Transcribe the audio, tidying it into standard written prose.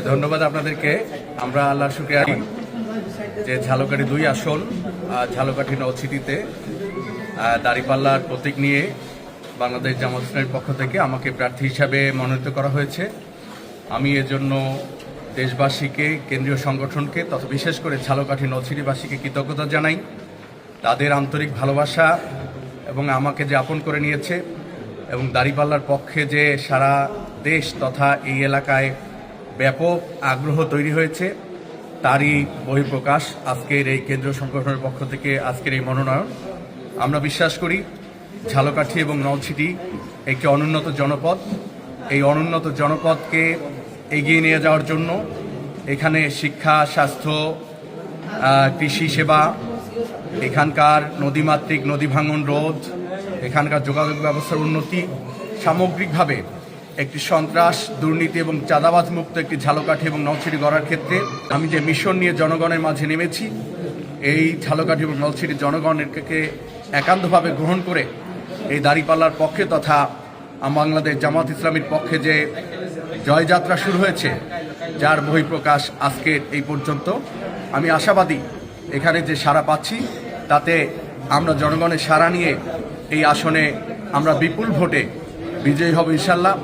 ধন্যবাদ আপনাদেরকে। আমরা আল্লাহর শুকরিয়া যে ঝালকাঠি 2 আসন ঝালকাঠি নলছিটিতে দাঁড়িপাল্লার প্রতীক নিয়ে বাংলাদেশ জামাত ইসলামীর পক্ষ থেকে আমাকে প্রার্থী হিসাবে মনোনীত করা হয়েছে। আমি এজন্য দেশবাসীকে, কেন্দ্রীয় সংগঠনকে তথা বিশেষ করে ঝালকাঠি নলছিটিবাসীকে কৃতজ্ঞতা জানাই। তাদের আন্তরিক ভালোবাসা এবং আমাকে যে আপন করে নিয়েছে এবং দাঁড়িপাল্লার পক্ষে যে সারা দেশ তথা এই এলাকায় ব্যাপক আগ্রহ তৈরি হয়েছে, তারই বহিঃপ্রকাশ আজকের এই কেন্দ্রীয় সংগঠনের পক্ষ থেকে আজকের এই মনোনয়ন। আমরা বিশ্বাস করি ঝালকাঠি এবং নলছিটি একটি অনুন্নত জনপদ। এই অনুন্নত জনপদকে এগিয়ে নিয়ে যাওয়ার জন্য এখানে শিক্ষা, স্বাস্থ্য, কৃষি সেবা, এখানকার নদীমাতৃক নদী ভাঙন রোধ, এখানকার যোগাযোগ ব্যবস্থার উন্নতি, সামগ্রিকভাবে একটি সন্ত্রাস, দুর্নীতি এবং চাঁদাবাজ মুক্ত একটি ঝালকাঠি এবং নলছিটি গড়ার ক্ষেত্রে আমি যে মিশন নিয়ে জনগণের মাঝে নেমেছি, এই ঝালকাঠি এবং নলছিটির জনগণকে একান্তভাবে গ্রহণ করে এই দাঁড়িপাল্লার পক্ষে তথা বাংলাদেশ জামাত ইসলামীর পক্ষে যে জয়যাত্রা শুরু হয়েছে, যার বহিঃপ্রকাশ আজকের এই পর্যন্ত। আমি আশাবাদী এখানে যে সাড়া পাচ্ছি তাতে আমরা জনগণের সাড়া নিয়ে এই আসনে আমরা বিপুল ভোটে বিজয়ী হব ইনশাল্লাহ।